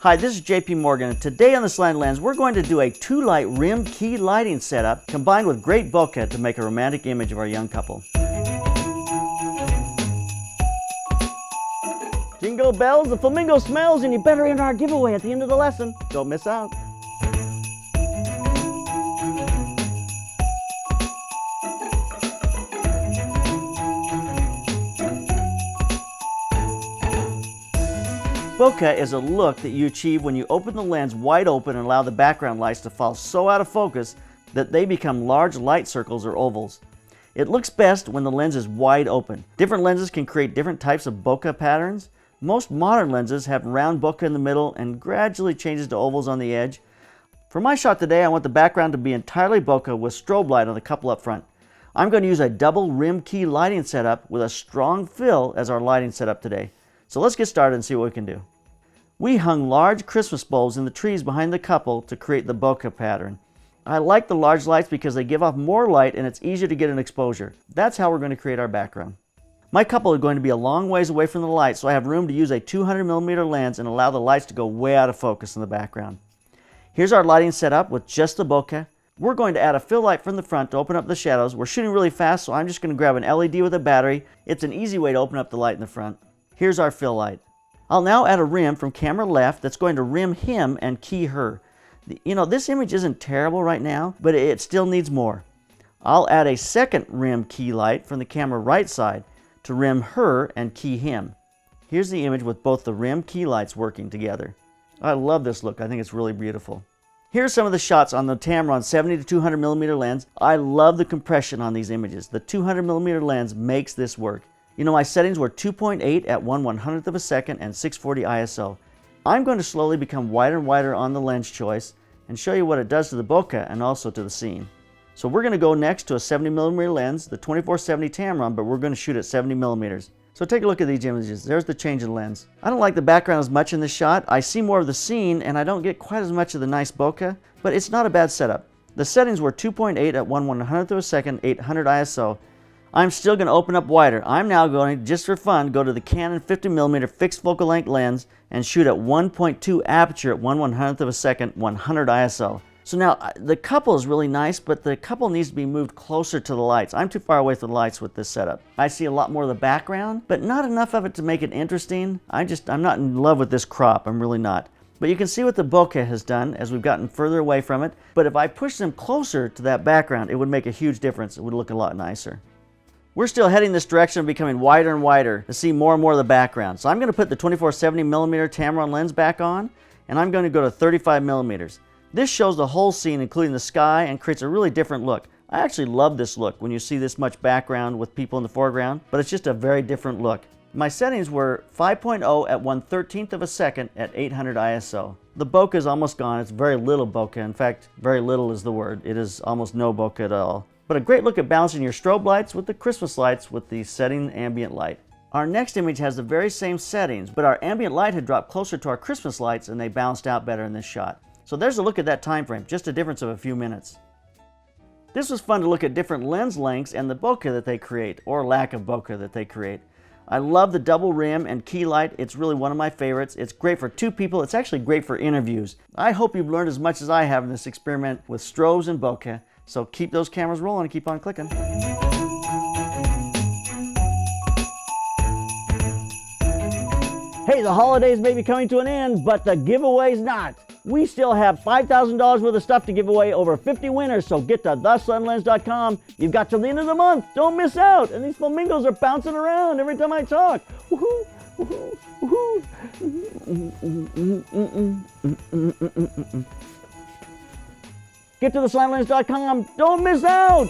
Hi, this is JP Morgan, and today on the Slanted Lens, we're going to do a 2-light rim key lighting setup combined with great bokeh to make a romantic image of our young couple. Jingle bells, the flamingo smells, and you better enter our giveaway at the end of the lesson. Don't miss out. Bokeh is a look that you achieve when you open the lens wide open and allow the background lights to fall so out of focus that they become large light circles or ovals. It looks best when the lens is wide open. Different lenses can create different types of bokeh patterns. Most modern lenses have round bokeh in the middle and gradually changes to ovals on the edge. For my shot today, I want the background to be entirely bokeh with strobe light on the couple up front. I'm going to use a double rim key lighting setup with a strong fill as our lighting setup today. So let's get started and see what we can do. We hung large Christmas bulbs in the trees behind the couple to create the bokeh pattern. I like the large lights because they give off more light and it's easier to get an exposure. That's how we're going to create our background. My couple are going to be a long ways away from the light, so I have room to use a 200mm lens and allow the lights to go way out of focus in the background. Here's our lighting setup with just the bokeh. We're going to add a fill light from the front to open up the shadows. We're shooting really fast, so I'm just going to grab an LED with a battery. It's an easy way to open up the light in the front. Here's our fill light. I'll now add a rim from camera left that's going to rim him and key her. You know, this image isn't terrible right now, but it still needs more. I'll add a second rim key light from the camera right side to rim her and key him. Here's the image with both the rim key lights working together. I love this look. I think it's really beautiful. Here's some of the shots on the Tamron 70 to 200mm lens. I love the compression on these images. The 200mm lens makes this work. You know, my settings were 2.8 at 1/100th of a second and 640 ISO. I'm going to slowly become wider and wider on the lens choice and show you what it does to the bokeh and also to the scene. So we're going to go next to a 70mm lens, the 24-70 Tamron, but we're going to shoot at 70mm. So take a look at these images. There's the change in lens. I don't like the background as much in this shot. I see more of the scene and I don't get quite as much of the nice bokeh, but it's not a bad setup. The settings were 2.8 at 1/100th of a second, 800 ISO. I'm still going to open up wider. I'm now going, just for fun, go to the Canon 50mm fixed focal length lens and shoot at 1.2 aperture at 1/100th of a second, 100 ISO. So now the couple is really nice, but the couple needs to be moved closer to the lights. I'm too far away from the lights with this setup. I see a lot more of the background, but not enough of it to make it interesting. I'm not in love with this crop. I'm really not. But you can see what the bokeh has done as we've gotten further away from it. But if I push them closer to that background, it would make a huge difference. It would look a lot nicer. We're still heading this direction of becoming wider and wider to see more and more of the background. So I'm going to put the 24-70mm Tamron lens back on, and I'm going to go to 35mm. This shows the whole scene, including the sky, and creates a really different look. I actually love this look when you see this much background with people in the foreground, but it's just a very different look. My settings were 5.0 at 1/13th of a second at 800 ISO. The bokeh is almost gone. It's very little bokeh. In fact, very little is the word. It is almost no bokeh at all. But a great look at balancing your strobe lights with the Christmas lights with the setting ambient light. Our next image has the very same settings, but our ambient light had dropped closer to our Christmas lights and they balanced out better in this shot. So there's a look at that time frame, just a difference of a few minutes. This was fun to look at different lens lengths and the bokeh that they create, or lack of bokeh that they create. I love the double rim and key light. It's really one of my favorites. It's great for two people. It's actually great for interviews. I hope you've learned as much as I have in this experiment with strobes and bokeh. So keep those cameras rolling and keep on clicking. Hey, the holidays may be coming to an end, but the giveaway's not. We still have $5,000 worth of stuff to give away, over 50 winners, so get to theslantlens.com. You've got till the end of the month. Don't miss out. And these flamingos are bouncing around every time I talk. Woohoo, woohoo, woohoo. Get to theslantlens.com. Don't miss out.